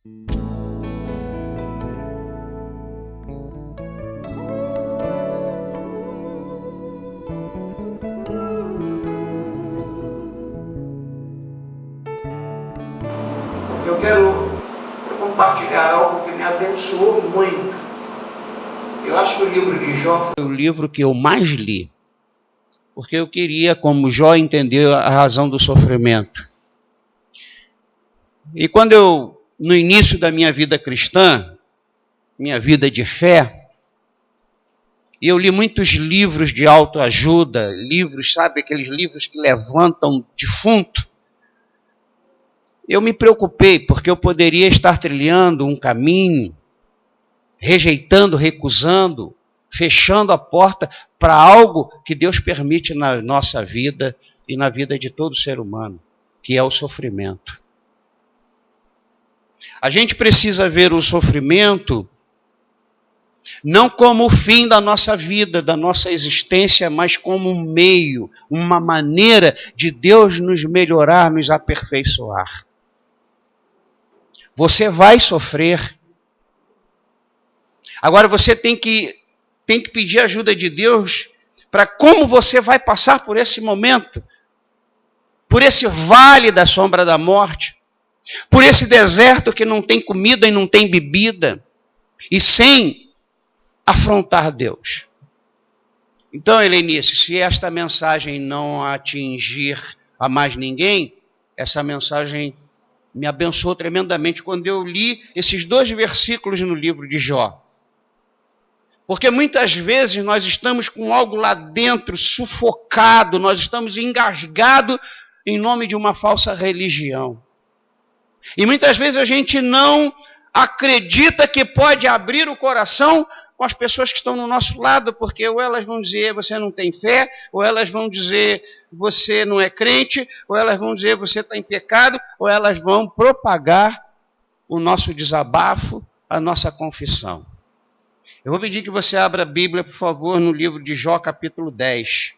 Eu quero compartilhar algo que me abençoou muito. Eu acho que o livro de Jó foi o livro que eu mais li, porque eu queria, como Jó, entender a razão do sofrimento. E quando eu, no início da minha vida cristã, minha vida de fé, eu li muitos livros de autoajuda, livros, sabe, aqueles livros que levantam defunto. Eu me preocupei, porque eu poderia estar trilhando um caminho, rejeitando, recusando, fechando a porta para algo que Deus permite na nossa vida e na vida de todo ser humano, que é o sofrimento. A gente precisa ver o sofrimento não como o fim da nossa vida, da nossa existência, mas como um meio, uma maneira de Deus nos melhorar, nos aperfeiçoar. Você vai sofrer. Agora você tem que pedir ajuda de Deus para como você vai passar por esse momento, por esse vale da sombra da morte, por esse deserto que não tem comida e não tem bebida, e sem afrontar Deus. Então, Helenice, se esta mensagem não atingir a mais ninguém, essa mensagem me abençoou tremendamente quando eu li esses 2 versículos no livro de Jó. Porque muitas vezes nós estamos com algo lá dentro sufocado, nós estamos engasgados em nome de uma falsa religião. E muitas vezes a gente não acredita que pode abrir o coração com as pessoas que estão no nosso lado, porque ou elas vão dizer você não tem fé, ou elas vão dizer você não é crente, ou elas vão dizer você está em pecado, ou elas vão propagar o nosso desabafo, a nossa confissão. Eu vou pedir que você abra a Bíblia, por favor, no livro de Jó, capítulo 10.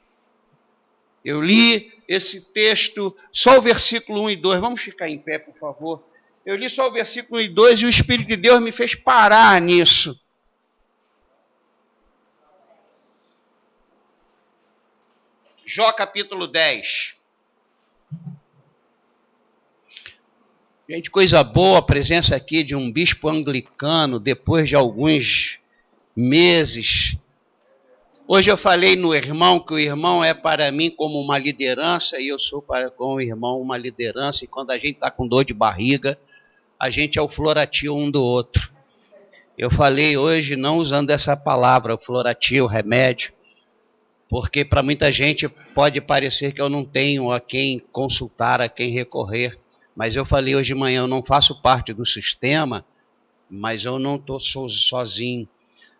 Eu li esse texto, só o versículo 1 e 2. Vamos ficar em pé, por favor. Eu li só o versículo 1 e 2 e o Espírito de Deus me fez parar nisso. Jó, capítulo 10. Gente, coisa boa a presença aqui de um bispo anglicano, depois de alguns meses. Hoje eu falei no irmão que o irmão é para mim como uma liderança e eu sou para com o irmão uma liderança, e quando a gente está com dor de barriga, a gente é o floratio um do outro. Eu falei hoje não usando essa palavra, o floratio, o remédio, porque para muita gente pode parecer que eu não tenho a quem consultar, a quem recorrer, mas eu falei hoje de manhã, eu não faço parte do sistema, mas eu não estou sozinho.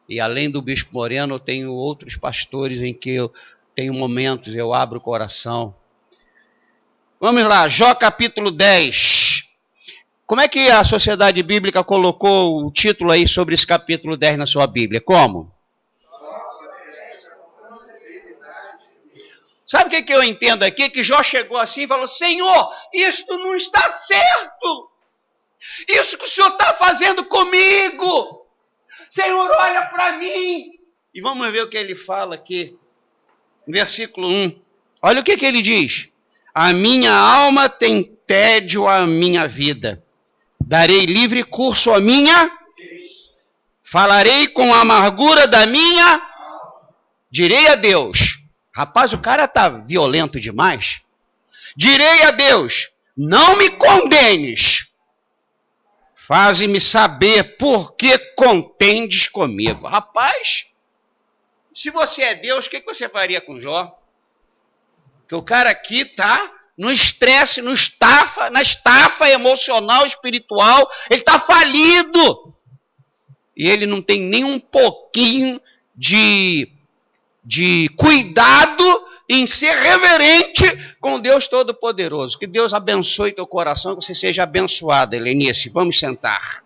E além do Bispo Moreno, eu tenho outros pastores em que eu tenho momentos, eu abro o coração. Vamos lá, Jó capítulo 10. Como é que a Sociedade Bíblica colocou o título aí sobre esse capítulo 10 na sua Bíblia? Como? Sabe o que eu entendo aqui? Que Jó chegou assim e falou, Senhor, isto não está certo. Isso que o Senhor está fazendo comigo. Senhor, olha para mim. E vamos ver o que ele fala aqui. Versículo 1. Olha o que ele diz. A minha alma tem tédio à minha vida. Darei livre curso à minha. Falarei com a amargura da minha. Direi a Deus. Rapaz, o cara está violento demais. Direi a Deus, não me condenes. Faze-me saber por que contendes comigo. Rapaz, se você é Deus, o que você faria com Jó? Porque o cara aqui está no estresse, na estafa emocional, espiritual. Ele está falido. E ele não tem nem um pouquinho de cuidado em ser reverente com Deus Todo-Poderoso. Que Deus abençoe teu coração, que você seja abençoada, Helenice. Vamos sentar.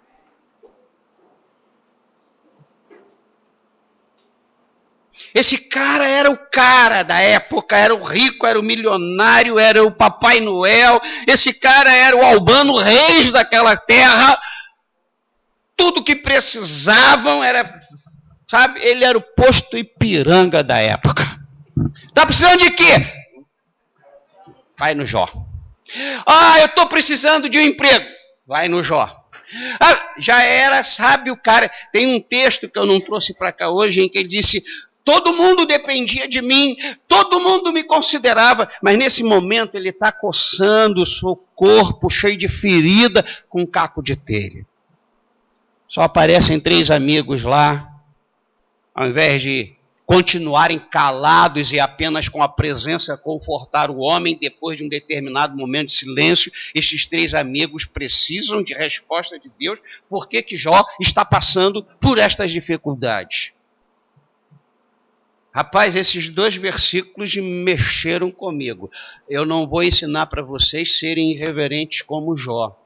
Esse cara era o cara da época, era o rico, era o milionário, era o Papai Noel. Esse cara era o Albano Reis daquela terra. tudo que precisavam era, sabe, ele era o posto Ipiranga da época. Está precisando de quê? Vai no Jó. Ah, eu estou precisando de um emprego. Vai no Jó. Ah, já era, sabe o cara. Tem um texto que eu não trouxe para cá hoje em que ele disse: todo mundo dependia de mim, todo mundo me considerava, mas nesse momento ele está coçando o seu corpo cheio de ferida com um caco de telha. Só aparecem 3 amigos lá, ao invés de continuarem calados e apenas com a presença confortar o homem, depois de um determinado momento de silêncio, estes 3 amigos precisam de resposta de Deus, por que Jó está passando por estas dificuldades. Rapaz, esses 2 versículos mexeram comigo. Eu não vou ensinar para vocês serem irreverentes como Jó.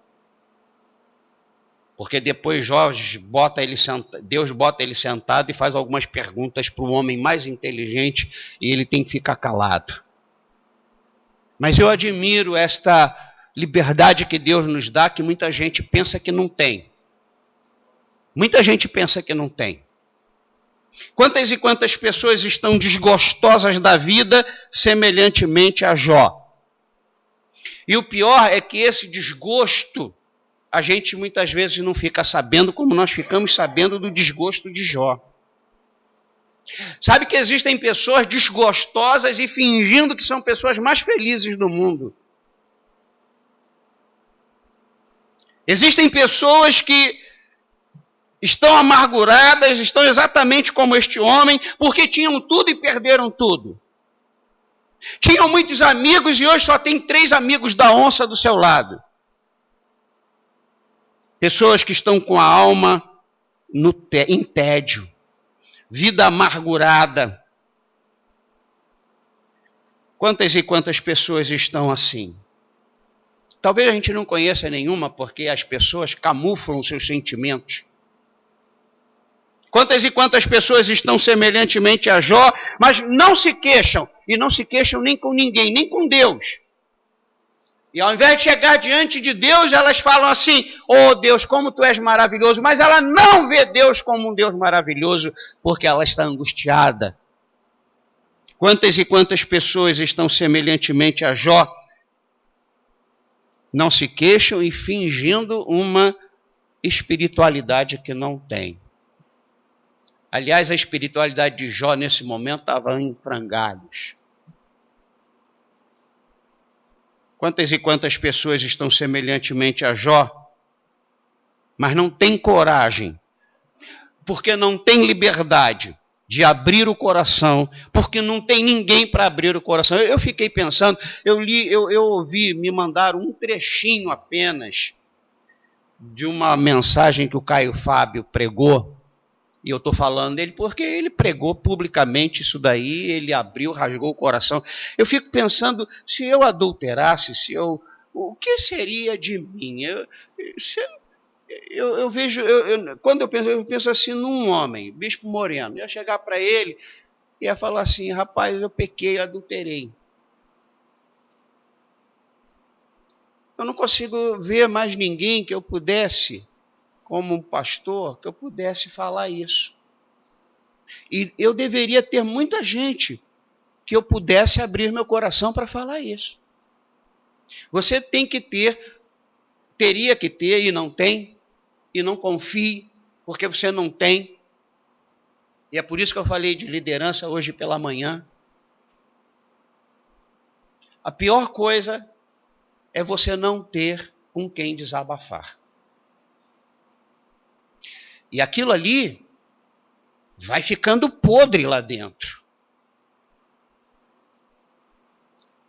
Porque depois Deus bota ele sentado e faz algumas perguntas para o homem mais inteligente e ele tem que ficar calado. Mas eu admiro esta liberdade que Deus nos dá, que muita gente pensa que não tem. Muita gente pensa que não tem. Quantas e quantas pessoas estão desgostosas da vida semelhantemente a Jó? E o pior é que esse desgosto a gente muitas vezes não fica sabendo, como nós ficamos sabendo do desgosto de Jó. Sabe que existem pessoas desgostosas e fingindo que são pessoas mais felizes do mundo. Existem pessoas que estão amarguradas, estão exatamente como este homem, porque tinham tudo e perderam tudo. Tinham muitos amigos e hoje só tem 3 amigos da onça do seu lado. Pessoas que estão com a alma em tédio, vida amargurada. Quantas e quantas pessoas estão assim? Talvez a gente não conheça nenhuma, porque as pessoas camuflam os seus sentimentos. Quantas e quantas pessoas estão semelhantemente a Jó, mas não se queixam, e não se queixam nem com ninguém, nem com Deus. E ao invés de chegar diante de Deus, elas falam assim: oh Deus, como tu és maravilhoso. Mas ela não vê Deus como um Deus maravilhoso, porque ela está angustiada. Quantas e quantas pessoas estão semelhantemente a Jó, não se queixam e fingindo uma espiritualidade que não tem. Aliás, a espiritualidade de Jó nesse momento estava em frangalhos. Quantas e quantas pessoas estão semelhantemente a Jó, mas não têm coragem, porque não têm liberdade de abrir o coração, porque não tem ninguém para abrir o coração. Eu fiquei pensando, eu ouvi, me mandaram um trechinho apenas de uma mensagem que o Caio Fábio pregou, e eu estou falando dele porque ele pregou publicamente isso daí, ele abriu, rasgou o coração. Eu fico pensando, se eu adulterasse, o que seria de mim? Quando eu penso assim num homem, Bispo Moreno, ia chegar para ele e ia falar assim: rapaz, eu pequei, eu adulterei. Eu não consigo ver mais ninguém que eu pudesse, como um pastor, que eu pudesse falar isso. E eu deveria ter muita gente que eu pudesse abrir meu coração para falar isso. Você tem que ter, teria que ter e não tem, e não confie, porque você não tem. E é por isso que eu falei de liderança hoje pela manhã. A pior coisa é você não ter com quem desabafar. E aquilo ali vai ficando podre lá dentro.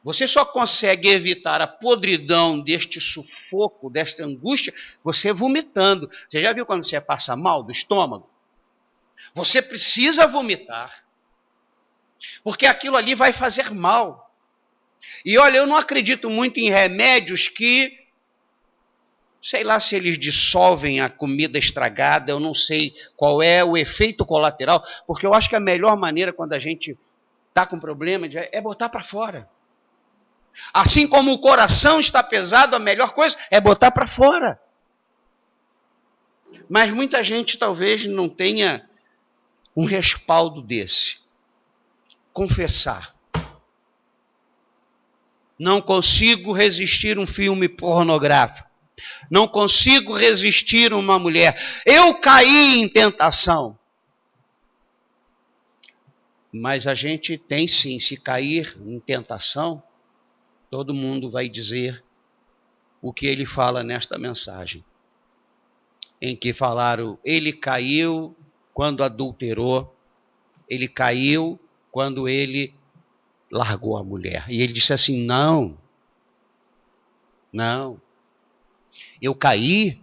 Você só consegue evitar a podridão deste sufoco, desta angústia, você vomitando. Você já viu quando você passa mal do estômago? Você precisa vomitar. Porque aquilo ali vai fazer mal. E olha, eu não acredito muito em remédios que, sei lá se eles dissolvem a comida estragada, eu não sei qual é o efeito colateral, porque eu acho que a melhor maneira quando a gente está com problema é botar para fora. Assim como o coração está pesado, a melhor coisa é botar para fora. Mas muita gente talvez não tenha um respaldo desse. Confessar. Não consigo resistir um filme pornográfico. Não consigo resistir uma mulher. Eu caí em tentação. Mas a gente tem sim, se cair em tentação, todo mundo vai dizer o que ele fala nesta mensagem. Em que falaram, ele caiu quando adulterou, ele caiu quando ele largou a mulher. E ele disse assim, não, eu caí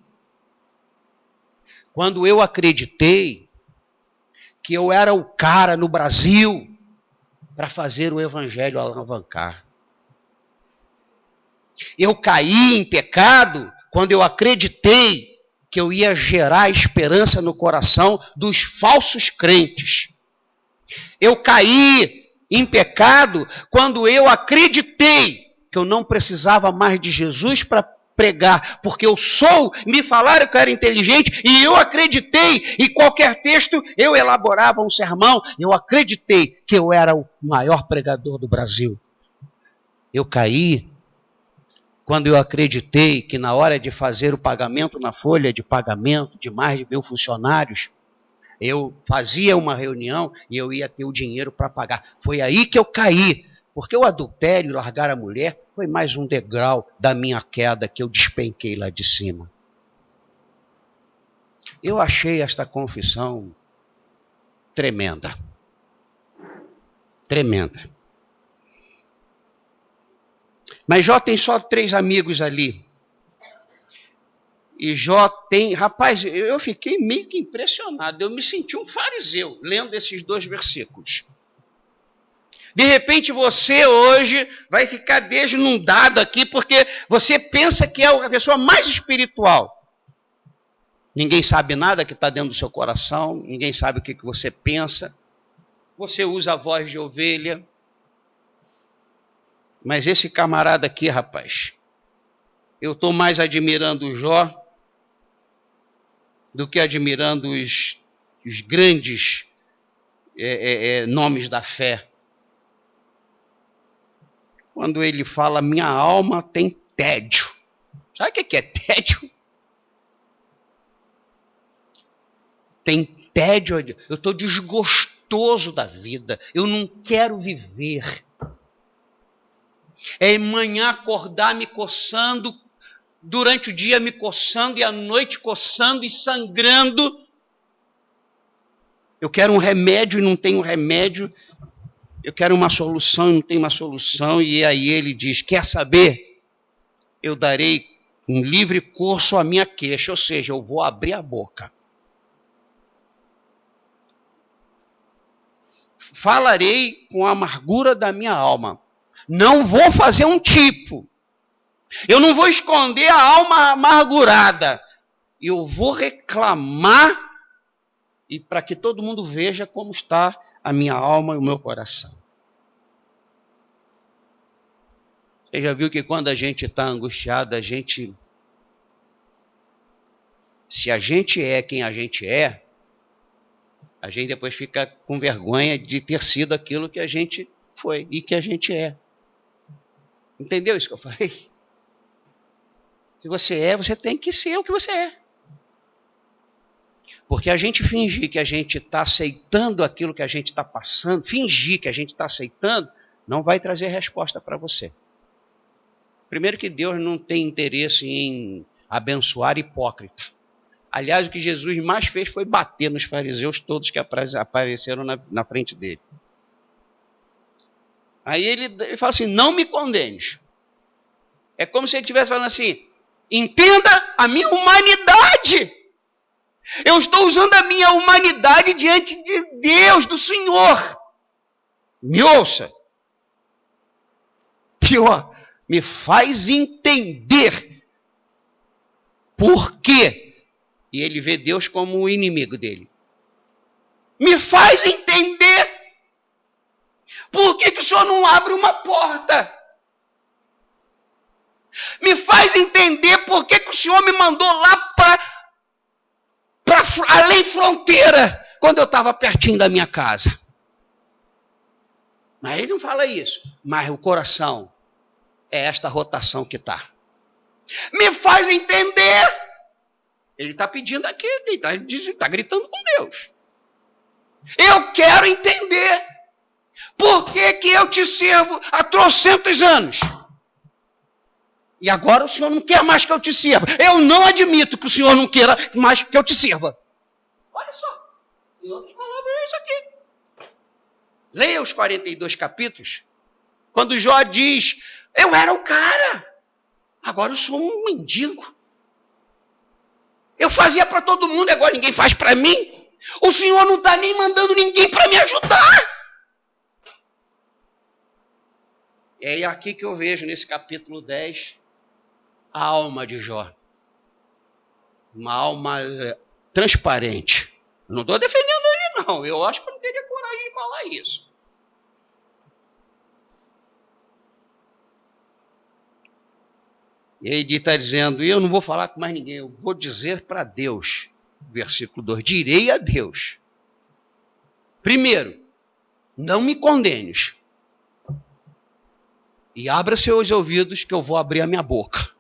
quando eu acreditei que eu era o cara no Brasil para fazer o evangelho alavancar. Eu caí em pecado quando eu acreditei que eu ia gerar esperança no coração dos falsos crentes. Eu caí em pecado quando eu acreditei que eu não precisava mais de Jesus para pregar, porque me falaram que eu era inteligente e eu acreditei, e qualquer texto eu elaborava um sermão, eu acreditei que eu era o maior pregador do Brasil. Eu caí quando eu acreditei que na hora de fazer o pagamento na folha de pagamento de mais de 1.000 funcionários, eu fazia uma reunião e eu ia ter o dinheiro para pagar. Foi aí que eu caí, porque o adultério, largar a mulher, foi mais um degrau da minha queda que eu despenquei lá de cima. Eu achei esta confissão tremenda. Tremenda. Mas Jó tem só 3 amigos ali. E Jó tem... Rapaz, eu fiquei meio que impressionado. Eu me senti um fariseu lendo esses 2 versículos. De repente você hoje vai ficar desnudado aqui porque você pensa que é a pessoa mais espiritual. Ninguém sabe nada que está dentro do seu coração, ninguém sabe o que você pensa. Você usa a voz de ovelha. Mas esse camarada aqui, rapaz, eu estou mais admirando o Jó do que admirando os grandes nomes da fé. Quando ele fala, minha alma tem tédio. Sabe o que é tédio? Tem tédio, eu estou desgostoso da vida, eu não quero viver. É amanhã acordar me coçando, durante o dia me coçando e à noite coçando e sangrando. Eu quero um remédio e não tenho remédio. Eu quero uma solução e não tenho uma solução. E aí ele diz, quer saber? Eu darei um livre curso à minha queixa, ou seja, eu vou abrir a boca. Falarei com a amargura da minha alma. Não vou fazer um tipo. Eu não vou esconder a alma amargurada. Eu vou reclamar e para que todo mundo veja como está a minha alma e o meu coração. Você já viu que quando a gente está angustiado, se a gente é quem a gente depois fica com vergonha de ter sido aquilo que a gente foi e que a gente é. Entendeu isso que eu falei? Se você você tem que ser o que você é. Porque a gente fingir que a gente está aceitando aquilo que a gente está passando, fingir que a gente está aceitando, não vai trazer resposta para você. Primeiro que Deus não tem interesse em abençoar hipócrita. Aliás, o que Jesus mais fez foi bater nos fariseus todos que apareceram na frente dele. Aí ele fala assim, não me condenes. É como se ele estivesse falando assim, entenda a minha humanidade. Eu estou usando a minha humanidade diante de Deus, do Senhor. Me ouça. Pior, me faz entender por quê. E ele vê Deus como o inimigo dele. Me faz entender por que o Senhor não abre uma porta. Me faz entender por que o Senhor me mandou lá para além fronteira quando eu estava pertinho da minha casa. Mas ele não fala isso. Mas o coração é esta rotação que está. Me faz entender. Ele está pedindo aqui, ele está gritando com Deus. Eu quero entender. Por que eu te sirvo há trocentos anos? E agora o Senhor não quer mais que eu te sirva. Eu não admito que o Senhor não queira mais que eu te sirva. Olha só. Em outras palavras é isso aqui. Leia os 42 capítulos. Quando Jó diz, eu era o cara. Agora eu sou um mendigo. Eu fazia para todo mundo, agora ninguém faz para mim. O Senhor não está nem mandando ninguém para me ajudar. É aqui que eu vejo, nesse capítulo 10, a alma de Jó. Uma alma transparente. Não estou defendendo ele, não. Eu acho que eu não teria coragem de falar isso. E ele está dizendo, eu não vou falar com mais ninguém, eu vou dizer para Deus. Versículo 2, direi a Deus. Primeiro, não me condenes. E abra seus ouvidos que eu vou abrir a minha boca.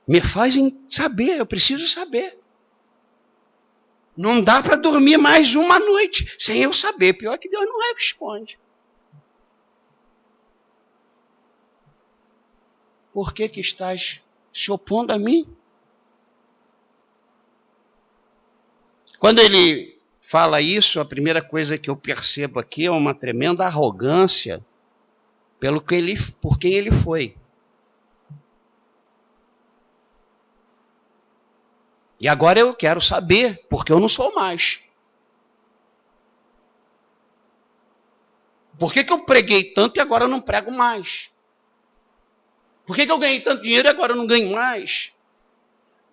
Me fazem saber, eu preciso saber. Não dá para dormir mais uma noite sem eu saber. Pior que Deus não responde. Por que estás se opondo a mim? Quando ele fala isso, a primeira coisa que eu percebo aqui é uma tremenda arrogância por quem ele foi. E agora eu quero saber, porque eu não sou mais. Por que eu preguei tanto e agora eu não prego mais? Por que eu ganhei tanto dinheiro e agora eu não ganho mais?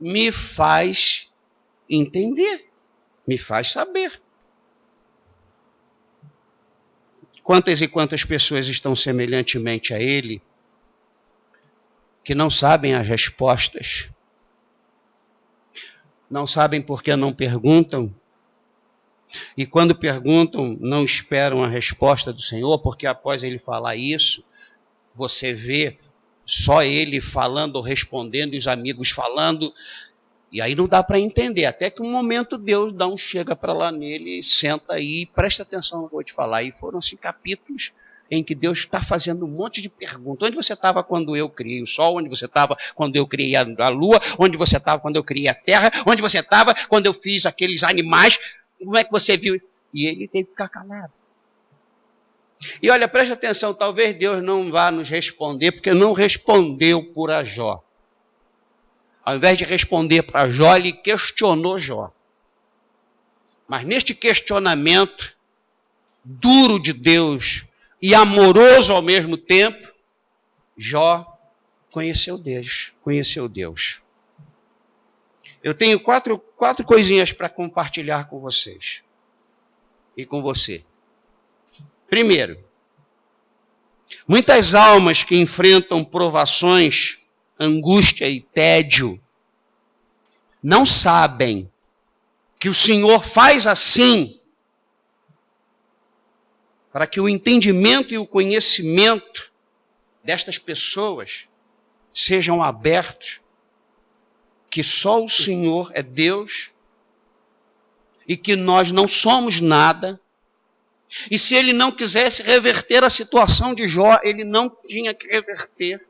Me faz entender. Me faz saber. Quantas e quantas pessoas estão semelhantemente a ele, que não sabem as respostas, não sabem porque não perguntam, e quando perguntam, não esperam a resposta do Senhor, porque após ele falar isso, você vê só ele falando ou respondendo, e os amigos falando, e aí não dá para entender, até que um momento Deus dá um chega para lá nele, senta aí, presta atenção no que eu vou te falar. E foram assim capítulos em que Deus está fazendo um monte de perguntas. Onde você estava quando eu criei o sol? Onde você estava quando eu criei a lua? Onde você estava quando eu criei a terra? Onde você estava quando eu fiz aqueles animais? Como é que você viu? E ele teve que ficar calado. E olha, preste atenção, talvez Deus não vá nos responder, porque não respondeu por a Jó. Ao invés de responder para Jó, ele questionou Jó. Mas neste questionamento duro de Deus e amoroso ao mesmo tempo, Jó conheceu Deus. Eu tenho quatro coisinhas para compartilhar com vocês e com você. Primeiro, muitas almas que enfrentam provações, angústia e tédio, não sabem que o Senhor faz assim para que o entendimento e o conhecimento destas pessoas sejam abertos, que só o Senhor é Deus e que nós não somos nada. E se ele não quisesse reverter a situação de Jó, ele não tinha que reverter.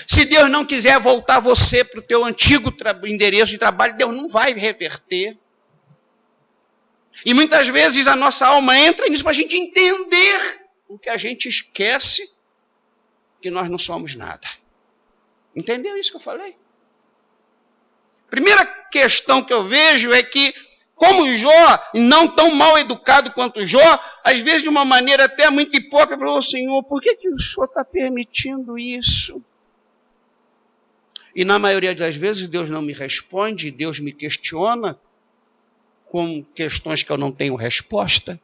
Se Deus não quiser voltar você para o teu antigo endereço de trabalho, Deus não vai reverter. E muitas vezes a nossa alma entra nisso para a gente entender o que a gente esquece, que nós não somos nada. Entendeu isso que eu falei? Primeira questão que eu vejo é que, como Jó, não tão mal educado quanto Jó, às vezes de uma maneira até muito hipócrita, falou: Senhor, por que o Senhor está permitindo isso? E na maioria das vezes Deus não me responde, Deus me questiona com questões que eu não tenho resposta.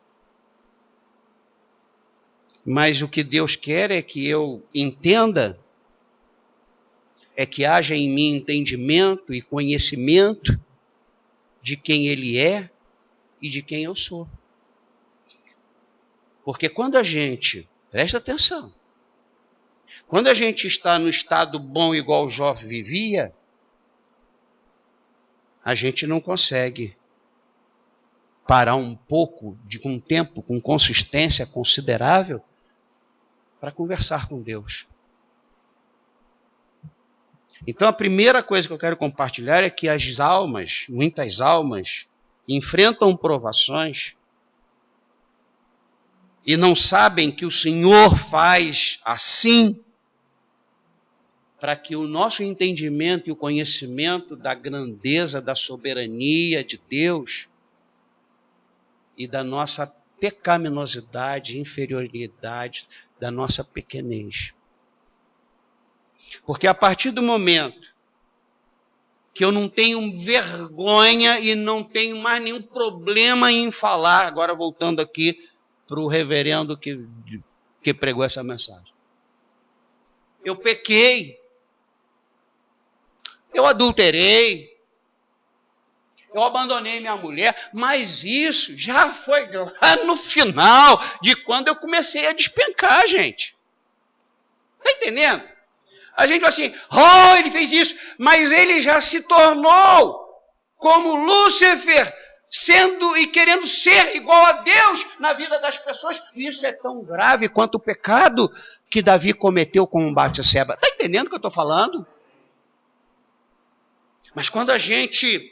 Mas o que Deus quer é que eu entenda é que haja em mim entendimento e conhecimento de quem Ele é e de quem eu sou. Porque quando a gente, presta atenção, quando a gente está no estado bom igual Jó vivia, a gente não consegue parar um pouco, com um tempo, com consistência considerável, para conversar com Deus. Então a primeira coisa que eu quero compartilhar é que as almas, muitas almas, enfrentam provações e não sabem que o Senhor faz assim para que o nosso entendimento e o conhecimento da grandeza, da soberania de Deus e da nossa pecaminosidade, inferioridade, da nossa pequenez. Porque a partir do momento que eu não tenho vergonha e não tenho mais nenhum problema em falar, agora voltando aqui para o reverendo que pregou essa mensagem. Eu pequei, eu adulterei, eu abandonei minha mulher, mas isso já foi lá no final de quando eu comecei a despencar, gente. Está entendendo? A gente fala assim, oh, ele fez isso, mas ele já se tornou como Lúcifer, sendo e querendo ser igual a Deus na vida das pessoas. E isso é tão grave quanto o pecado que Davi cometeu com o Batseba. Está entendendo o que eu estou falando? Mas quando a gente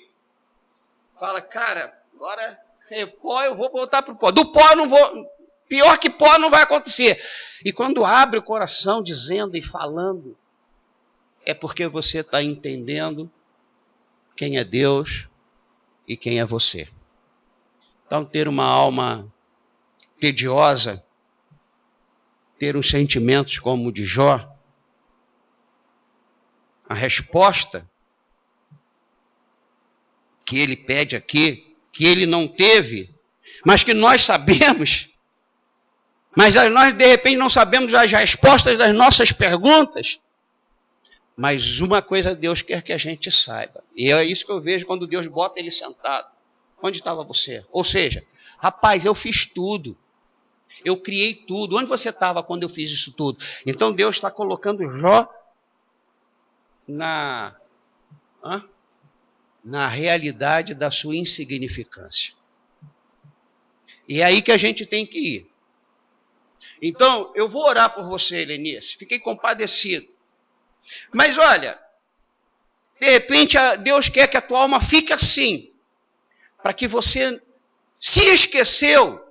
fala, cara, agora é pó, eu vou voltar para o pó. Do pó eu não vou, pior que pó não vai acontecer. E quando abre o coração dizendo e falando, é porque você está entendendo quem é Deus e quem é você. Então, ter uma alma tediosa, ter uns sentimentos como o de Jó, a resposta que ele pede aqui, que ele não teve, mas que nós sabemos, mas nós de repente não sabemos as respostas das nossas perguntas, mas uma coisa Deus quer que a gente saiba, e é isso que eu vejo quando Deus bota ele sentado. Onde estava você? Ou seja, rapaz, eu fiz tudo, eu criei tudo, onde você estava quando eu fiz isso tudo? Então Deus está colocando Jó na realidade da sua insignificância. E é aí que a gente tem que ir. Então, eu vou orar por você, Helenice. Fiquei compadecido. Mas olha, de repente Deus quer que a tua alma fique assim, para que você se esqueceu,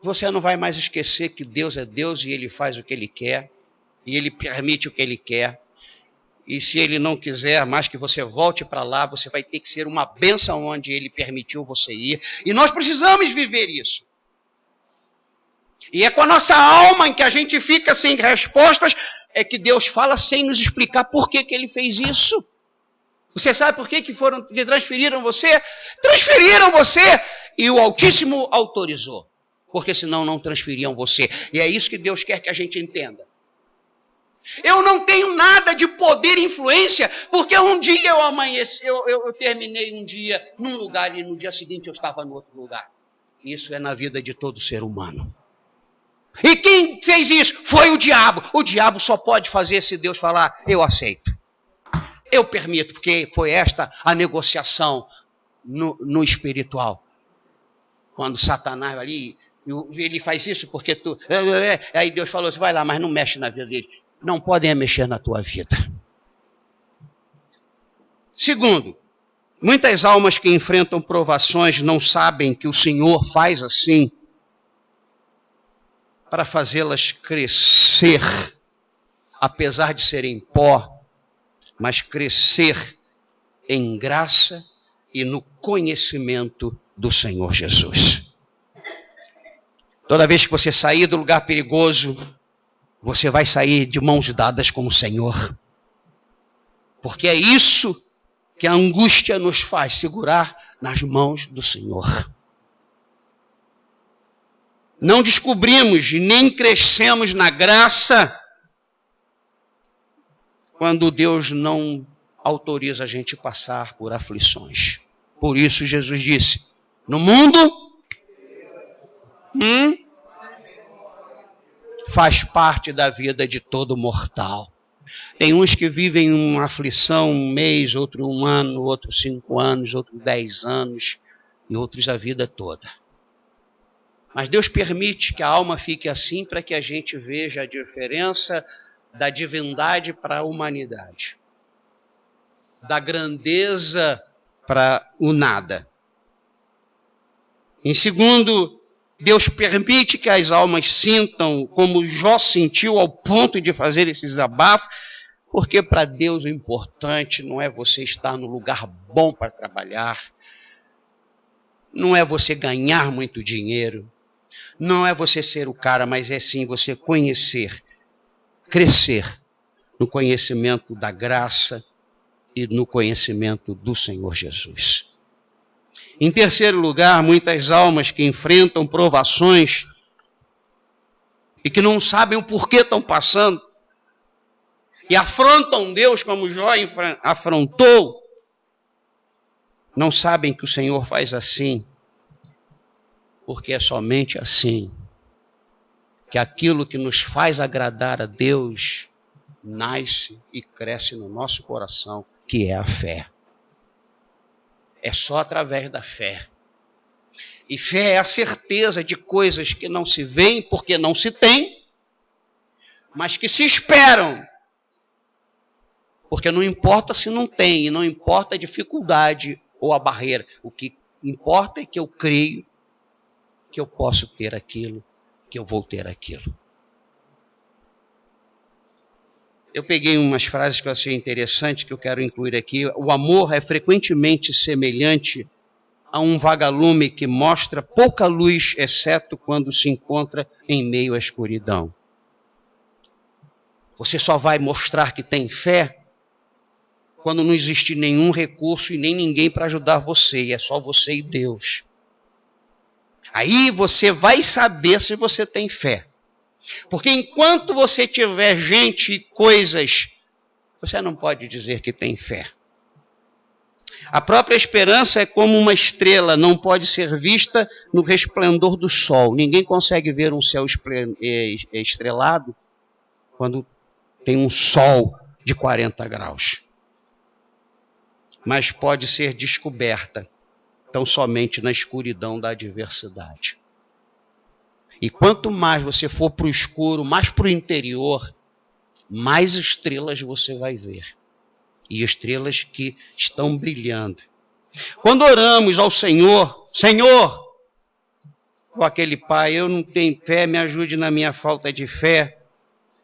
você não vai mais esquecer que Deus é Deus e Ele faz o que Ele quer, e Ele permite o que Ele quer. E se Ele não quiser mais que você volte para lá, você vai ter que ser uma bênção onde Ele permitiu você ir. E nós precisamos viver isso. E é com a nossa alma em que a gente fica sem respostas, é que Deus fala sem nos explicar por que Ele fez isso. Você sabe por que transferiram você? Transferiram você e o Altíssimo autorizou. Porque senão não transferiam você. E é isso que Deus quer que a gente entenda. Eu não tenho nada de poder e influência, porque um dia eu amanheci, eu terminei um dia num lugar e no dia seguinte eu estava no outro lugar. Isso é na vida de todo ser humano. E quem fez isso? Foi o diabo. O diabo só pode fazer se Deus falar, eu aceito. Eu permito, porque foi esta a negociação no espiritual. Quando Satanás ali, ele faz isso porque tu... Aí Deus falou assim, vai lá, mas não mexe na vida dele. Não podem mexer na tua vida. Segundo, muitas almas que enfrentam provações não sabem que o Senhor faz assim para fazê-las crescer, apesar de serem pó, mas crescer em graça e no conhecimento do Senhor Jesus. Toda vez que você sair do lugar perigoso, você vai sair de mãos dadas com o Senhor. Porque é isso que a angústia nos faz, segurar nas mãos do Senhor. Não descobrimos e nem crescemos na graça quando Deus não autoriza a gente passar por aflições. Por isso Jesus disse, no mundo faz parte da vida de todo mortal. Tem uns que vivem uma aflição um mês, outro um ano, outro 5 anos, outro 10 anos e outros a vida toda. Mas Deus permite que a alma fique assim para que a gente veja a diferença da divindade para a humanidade, da grandeza para o nada. Em segundo, Deus permite que as almas sintam como Jó sentiu ao ponto de fazer esse desabafo, porque para Deus o importante não é você estar no lugar bom para trabalhar, não é você ganhar muito dinheiro, não é você ser o cara, mas é sim você conhecer, crescer no conhecimento da graça e no conhecimento do Senhor Jesus. Em terceiro lugar, muitas almas que enfrentam provações e que não sabem o porquê estão passando e afrontam Deus como Jó afrontou, não sabem que o Senhor faz assim, porque é somente assim que aquilo que nos faz agradar a Deus nasce e cresce no nosso coração, que é a fé. É só através da fé. E fé é a certeza de coisas que não se veem porque não se tem, mas que se esperam. Porque não importa se não tem, e não importa a dificuldade ou a barreira. O que importa é que eu creio que eu posso ter aquilo, que eu vou ter aquilo. Eu peguei umas frases que eu achei interessantes, que eu quero incluir aqui. O amor é frequentemente semelhante a um vagalume que mostra pouca luz, exceto quando se encontra em meio à escuridão. Você só vai mostrar que tem fé quando não existe nenhum recurso e nem ninguém para ajudar você, e é só você e Deus. Aí você vai saber se você tem fé. Porque enquanto você tiver gente e coisas, você não pode dizer que tem fé. A própria esperança é como uma estrela, não pode ser vista no resplendor do sol. Ninguém consegue ver um céu estrelado quando tem um sol de 40 graus. Mas pode ser descoberta tão somente na escuridão da adversidade. E quanto mais você for para o escuro, mais para o interior, mais estrelas você vai ver. E estrelas que estão brilhando. Quando oramos ao Senhor, Senhor, ou aquele pai, eu não tenho fé, me ajude na minha falta de fé,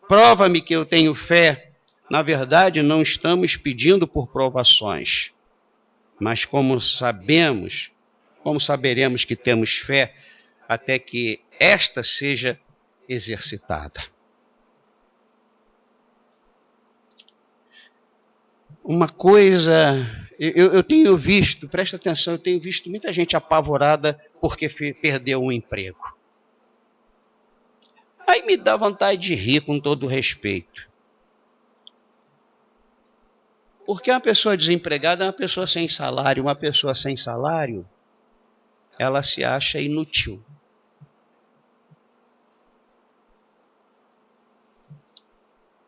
prova-me que eu tenho fé. Na verdade, não estamos pedindo por provações. Mas como saberemos que temos fé até que esta seja exercitada? Uma coisa, eu tenho visto, presta atenção, eu tenho visto muita gente apavorada porque perdeu um emprego. Aí me dá vontade de rir com todo respeito. Porque uma pessoa desempregada é uma pessoa sem salário. Uma pessoa sem salário, ela se acha inútil.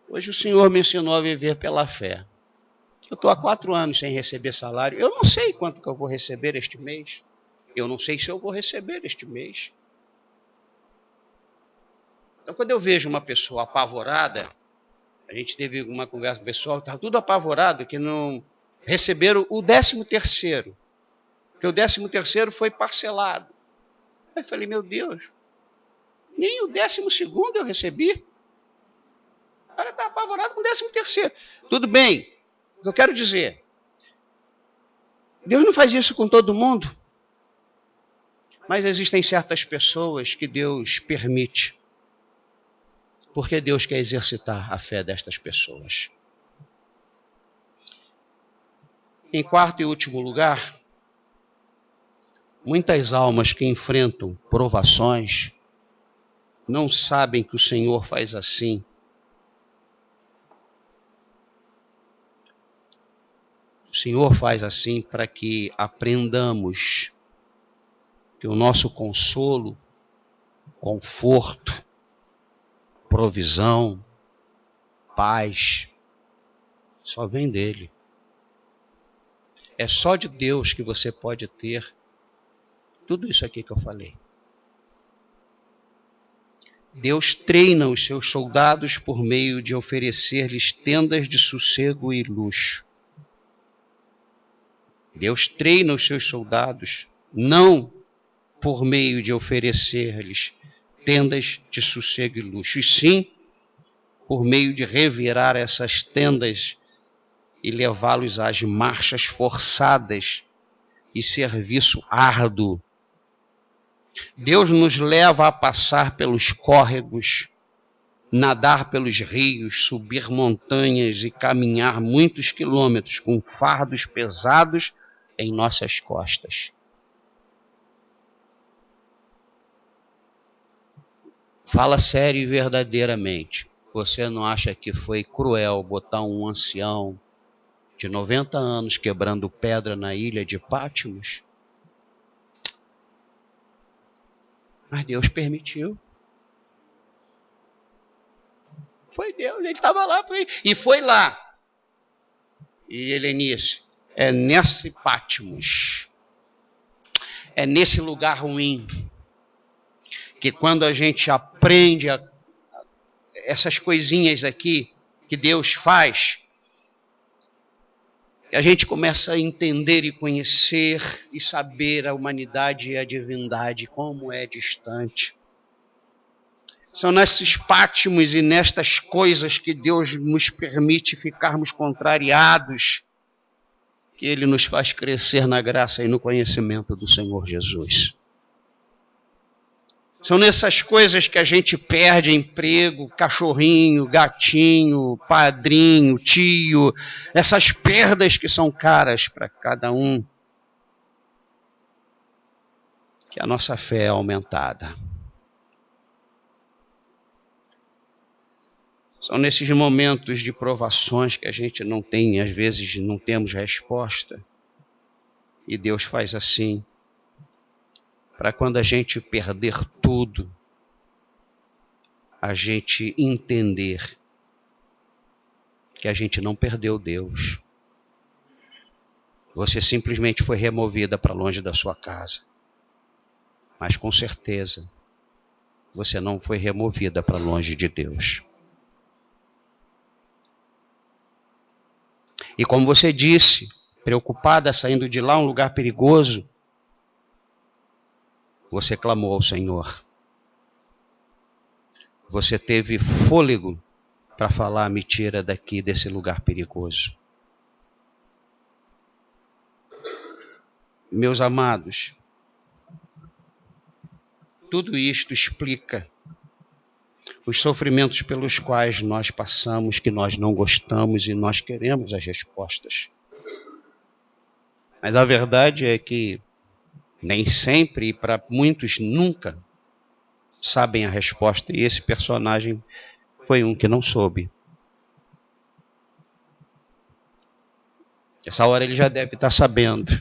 Hoje o Senhor me ensinou a viver pela fé. Eu estou há 4 anos sem receber salário. Eu não sei quanto que eu vou receber este mês. Eu não sei se eu vou receber este mês. Então, quando eu vejo uma pessoa apavorada, a gente teve uma conversa com o pessoal, estava tudo apavorado, que não receberam o 13º. Porque o 13º foi parcelado. Aí eu falei, meu Deus, nem o 12º eu recebi. O cara está apavorado com o 13º. Tudo bem, o que eu quero dizer, Deus não faz isso com todo mundo. Mas existem certas pessoas que Deus permite. Porque Deus quer exercitar a fé destas pessoas. Em quarto e último lugar, muitas almas que enfrentam provações não sabem que o Senhor faz assim, Senhor faz assim para que aprendamos que o nosso consolo, conforto, provisão, paz, só vem dele. É só de Deus que você pode ter tudo isso aqui que eu falei. Deus treina os seus soldados por meio de oferecer-lhes tendas de sossego e luxo. Deus treina os seus soldados não por meio de oferecer-lhes tendas de sossego e luxo, e sim por meio de revirar essas tendas e levá-los às marchas forçadas e serviço árduo. Deus nos leva a passar pelos córregos, nadar pelos rios, subir montanhas e caminhar muitos quilômetros com fardos pesados em nossas costas. Fala sério e verdadeiramente. Você não acha que foi cruel botar um ancião de 90 anos quebrando pedra na ilha de Patmos? Mas Deus permitiu. Foi Deus, ele estava lá. E foi lá. E Helenice, é nesse Patmos, é nesse lugar ruim, que quando a gente aprende essas coisinhas aqui que Deus faz, a gente começa a entender e conhecer e saber a humanidade e a divindade, como é distante. São nesses Patmos e nestas coisas que Deus nos permite ficarmos contrariados, que Ele nos faz crescer na graça e no conhecimento do Senhor Jesus. São nessas coisas que a gente perde emprego, cachorrinho, gatinho, padrinho, tio, essas perdas que são caras para cada um, que a nossa fé é aumentada. São nesses momentos de provações que a gente não tem, às vezes não temos resposta, e Deus faz assim, para quando a gente perder tudo, a gente entender que a gente não perdeu Deus. Você simplesmente foi removida para longe da sua casa. Mas com certeza, você não foi removida para longe de Deus. E como você disse, preocupada, saindo de lá, um lugar perigoso, você clamou ao Senhor. Você teve fôlego para falar: me tira daqui desse lugar perigoso. Meus amados, tudo isto explica os sofrimentos pelos quais nós passamos, que nós não gostamos e nós queremos as respostas. Mas a verdade é que nem sempre, e para muitos nunca, sabem a resposta. E esse personagem foi um que não soube. Essa hora ele já deve estar sabendo.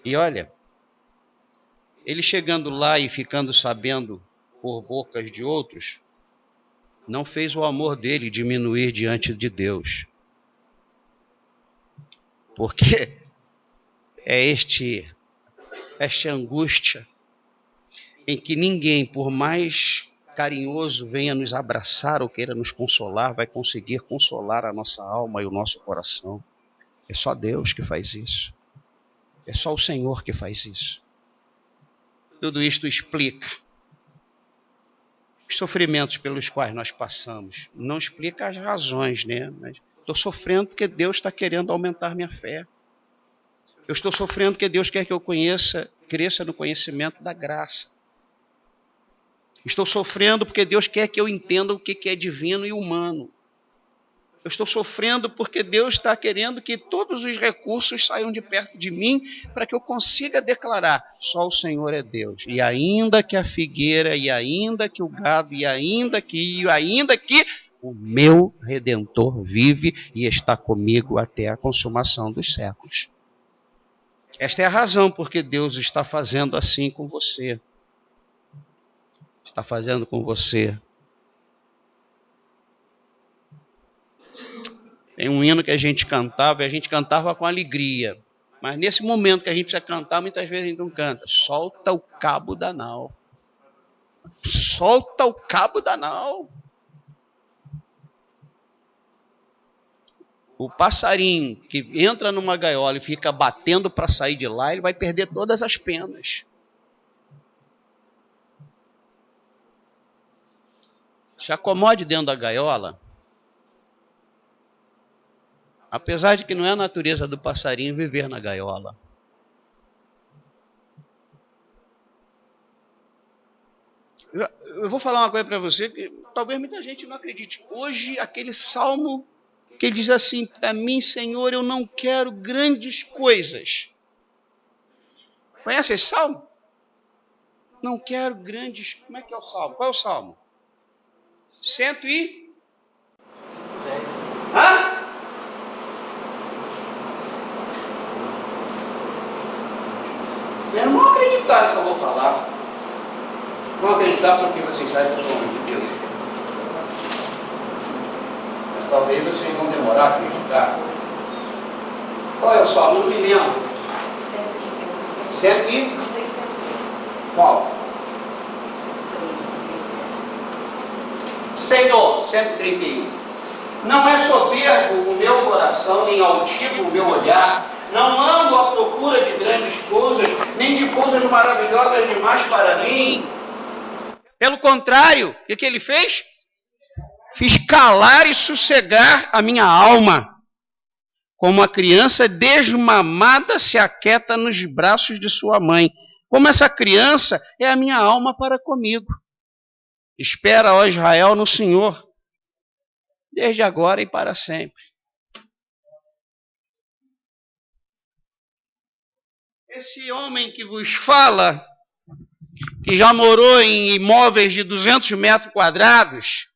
E olha, ele chegando lá e ficando sabendo por bocas de outros, não fez o amor dele diminuir diante de Deus. Porque é esta angústia em que ninguém, por mais carinhoso, venha nos abraçar ou queira nos consolar, vai conseguir consolar a nossa alma e o nosso coração. É só Deus que faz isso. É só o Senhor que faz isso. Tudo isto explica os sofrimentos pelos quais nós passamos. Não explica as razões, né? Mas estou sofrendo porque Deus está querendo aumentar minha fé. Eu estou sofrendo porque Deus quer que eu cresça no conhecimento da graça. Estou sofrendo porque Deus quer que eu entenda o que é divino e humano. Eu estou sofrendo porque Deus está querendo que todos os recursos saiam de perto de mim para que eu consiga declarar: só o Senhor é Deus. E ainda que a figueira, e ainda que o gado, e ainda que o meu Redentor vive e está comigo até a consumação dos séculos. Esta é a razão porque Deus está fazendo assim com você. Está fazendo com você. Tem um hino que a gente cantava e a gente cantava com alegria. Mas nesse momento que a gente precisa cantar, muitas vezes a gente não canta. Solta o cabo da nau. Solta o cabo da nau. O passarinho que entra numa gaiola e fica batendo para sair de lá, ele vai perder todas as penas. Se acomode dentro da gaiola. Apesar de que não é a natureza do passarinho viver na gaiola. Eu vou falar uma coisa para você que talvez muita gente não acredite. Hoje, aquele salmo que diz assim: para mim, Senhor, eu não quero grandes coisas. Conhece esse salmo? Não quero grandes... Como é que é o salmo? Qual é o salmo? 100 e... Hã? Vocês não vão acreditar no que eu vou falar. Vão acreditar porque vocês sabem que eu sou homem de Deus. Mas talvez vocês vão demorar a acreditar. Qual é o salmo? Não me lembro. 100 e... Qual? Senhor, 131. Não é soberbo o meu coração, nem altivo o meu olhar. Não ando à procura de grandes coisas, nem de coisas maravilhosas demais para mim. Pelo contrário, o que ele fez? Fiz calar e sossegar a minha alma. Como a criança desmamada se aquieta nos braços de sua mãe. Como essa criança é a minha alma para comigo. Espera, ó Israel, no Senhor, desde agora e para sempre. Esse homem que vos fala, que já morou em imóveis de 200 metros quadrados,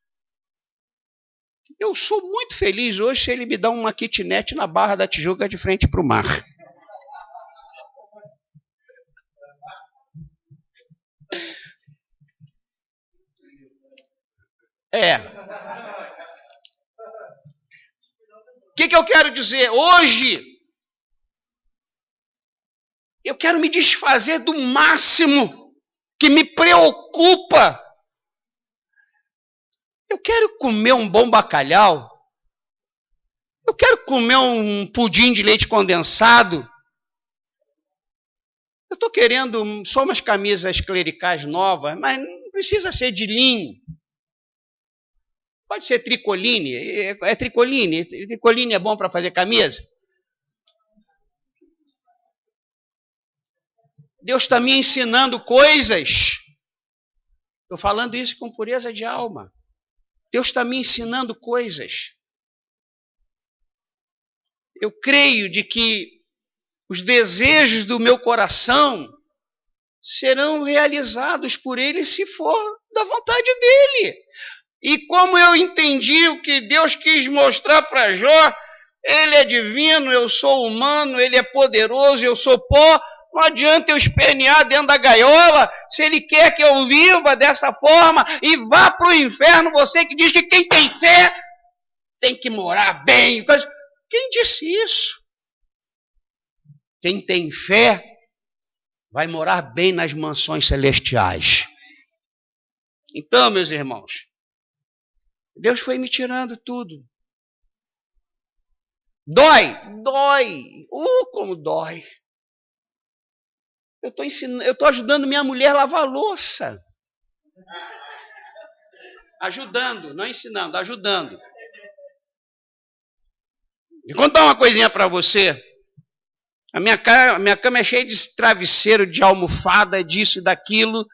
eu sou muito feliz hoje se ele me dá uma kitnet na Barra da Tijuca de frente para o mar. O que eu quero dizer? Hoje, eu quero me desfazer do máximo que me preocupa. Eu quero comer um bom bacalhau. Eu quero comer um pudim de leite condensado. Eu estou querendo só umas camisas clericais novas, mas não precisa ser de linho. Pode ser tricoline. É tricoline. Tricoline é bom para fazer camisa. Deus está me ensinando coisas. Estou falando isso com pureza de alma. Deus está me ensinando coisas. Eu creio de que os desejos do meu coração serão realizados por Ele se for da vontade dEle. E como eu entendi o que Deus quis mostrar para Jó, Ele é divino, eu sou humano, Ele é poderoso, eu sou pó. Não adianta eu espernear dentro da gaiola, se Ele quer que eu viva dessa forma e vá para o inferno, você que diz que quem tem fé tem que morar bem. Quem disse isso? Quem tem fé vai morar bem nas mansões celestiais. Então, meus irmãos, Deus foi me tirando tudo. Dói, dói. Como dói. Eu estou ajudando minha mulher a lavar a louça. Ajudando, não ensinando, ajudando. E contar uma coisinha para você. A minha cama é cheia de travesseiro, de almofada, disso e daquilo.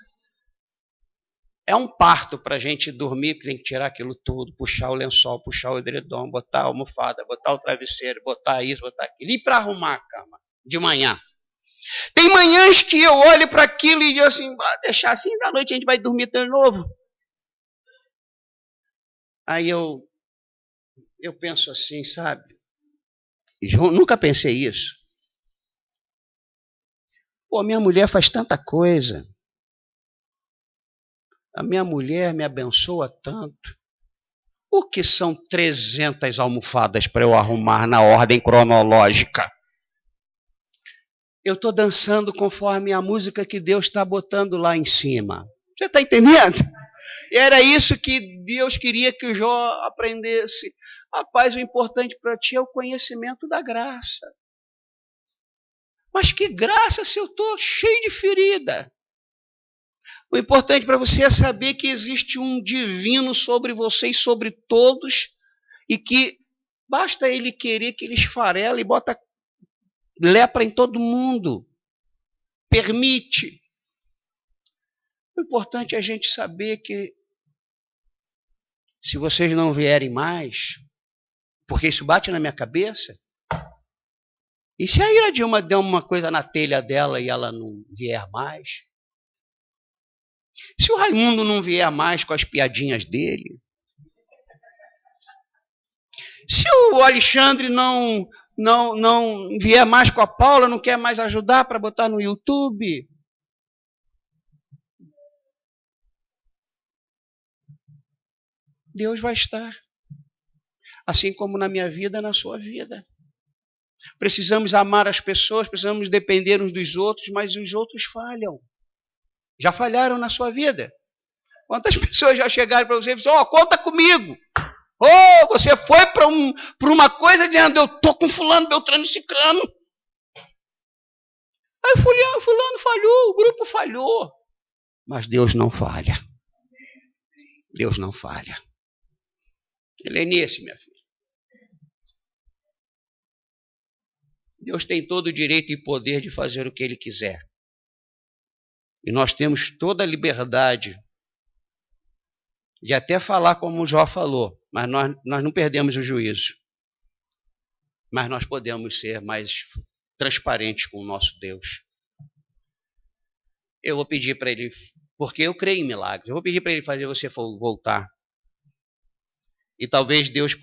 É um parto para a gente dormir, porque tem que tirar aquilo tudo, puxar o lençol, puxar o edredom, botar a almofada, botar o travesseiro, botar isso, botar aquilo. E para arrumar a cama de manhã. Tem manhãs que eu olho para aquilo e digo assim, deixar assim, da noite a gente vai dormir de novo. Aí eu eu penso assim, sabe? Eu nunca pensei isso. Pô, minha mulher faz tanta coisa. A minha mulher me abençoa tanto. O que são 300 almofadas para eu arrumar na ordem cronológica? Eu estou dançando conforme a música que Deus está botando lá em cima. Você está entendendo? E era isso que Deus queria que o Jó aprendesse. Rapaz, o importante para ti é o conhecimento da graça. Mas que graça se eu estou cheio de ferida? O importante para você é saber que existe um divino sobre você e sobre todos, e que basta ele querer que ele esfarela e bota lepra em todo mundo. Permite. O importante é a gente saber que se vocês não vierem mais, porque isso bate na minha cabeça, e se a Ira Dilma der uma coisa na telha dela e ela não vier mais? Se o Raimundo não vier mais com as piadinhas dele? Se o Alexandre não vier mais com a Paula, não quer mais ajudar para botar no YouTube? Deus vai estar. Assim como na minha vida, na sua vida. Precisamos amar as pessoas, precisamos depender uns dos outros, mas os outros falham. Já falharam na sua vida? Quantas pessoas já chegaram para você e falaram, conta comigo. Você foi para uma coisa dizendo, eu estou com fulano, beltrano e cicrano. Aí fulano falhou, o grupo falhou. Mas Deus não falha. Deus não falha. Helenice, minha filha. Deus tem todo o direito e poder de fazer o que Ele quiser. E nós temos toda a liberdade de até falar como o Jó falou, mas nós não perdemos o juízo. Mas nós podemos ser mais transparentes com o nosso Deus. Eu vou pedir para Ele, porque eu creio em milagres, eu vou pedir para Ele fazer você voltar. E talvez Deus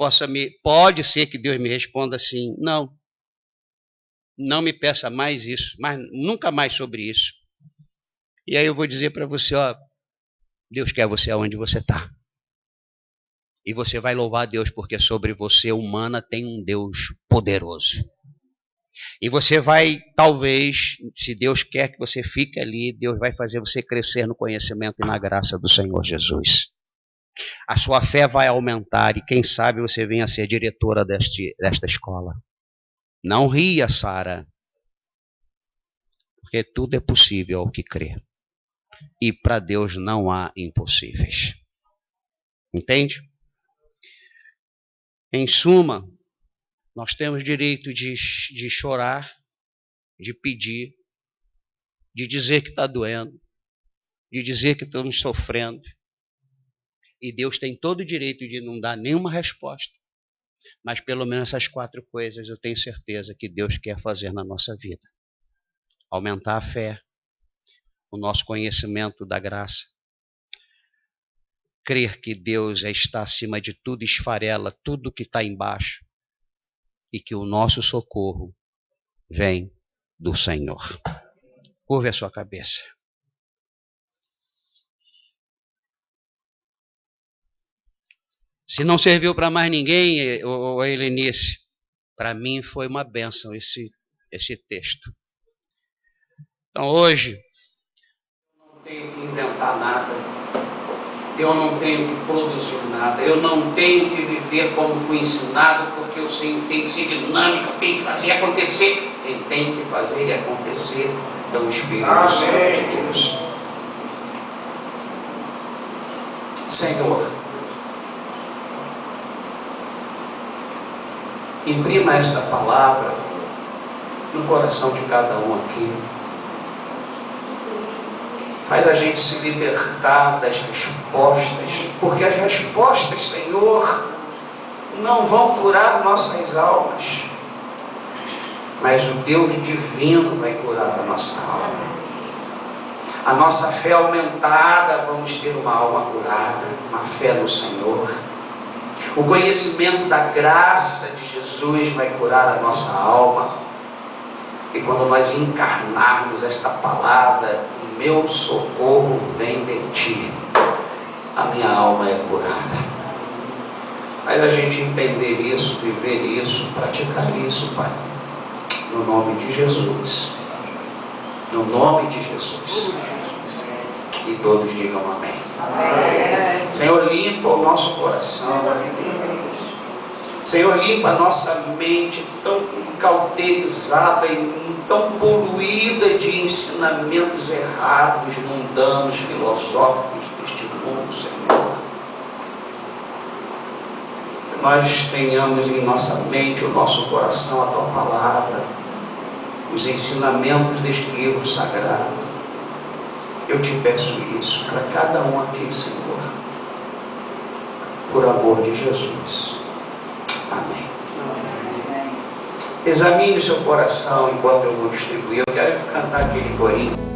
pode ser que Deus me responda assim, não me peça mais isso, mas nunca mais sobre isso. E aí eu vou dizer para você, Deus quer você aonde você está. E você vai louvar a Deus, porque sobre você, humana, tem um Deus poderoso. E você vai, talvez, se Deus quer que você fique ali, Deus vai fazer você crescer no conhecimento e na graça do Senhor Jesus. A sua fé vai aumentar e quem sabe você venha a ser diretora desta escola. Não ria, Sara, porque tudo é possível ao que crê. E para Deus não há impossíveis. Entende? Em suma, nós temos direito de chorar, de pedir, de dizer que está doendo, de dizer que estamos sofrendo. E Deus tem todo o direito de não dar nenhuma resposta. Mas pelo menos essas 4 coisas eu tenho certeza que Deus quer fazer na nossa vida. Aumentar a fé, o nosso conhecimento da graça, crer que Deus está acima de tudo, esfarela tudo que está embaixo e que o nosso socorro vem do Senhor. Curve a sua cabeça. Se não serviu para mais ninguém, Helenice, para mim foi uma bênção esse texto. Então hoje, eu não tenho que inventar nada, eu não tenho que produzir nada, eu não tenho que viver como fui ensinado, porque eu tenho que ser dinâmico, eu tenho que fazer acontecer. Quem tem que fazer acontecer é o Espírito Santo de Deus. Senhor, imprima esta palavra no coração de cada um aqui. Faz a gente se libertar das respostas, porque as respostas, Senhor, não vão curar nossas almas, mas o Deus divino vai curar a nossa alma. A nossa fé aumentada, vamos ter uma alma curada, uma fé no Senhor. O conhecimento da graça de Jesus vai curar a nossa alma. E quando nós encarnarmos esta palavra, o meu socorro vem de ti, a minha alma é curada. Mas a gente entender isso, viver isso, praticar isso, Pai, no nome de Jesus. No nome de Jesus. E todos digam amém. Amém. Senhor, limpa o nosso coração. Senhor, limpa a nossa mente tão cauterizada e tão poluída de ensinamentos errados, mundanos, filosóficos deste mundo, Senhor. Que nós tenhamos em nossa mente, o nosso coração, a Tua palavra, os ensinamentos deste livro sagrado. Eu te peço isso para cada um aqui, Senhor, por amor de Jesus. Amém. Examine o seu coração enquanto eu vou distribuir. Eu quero cantar aquele corinho.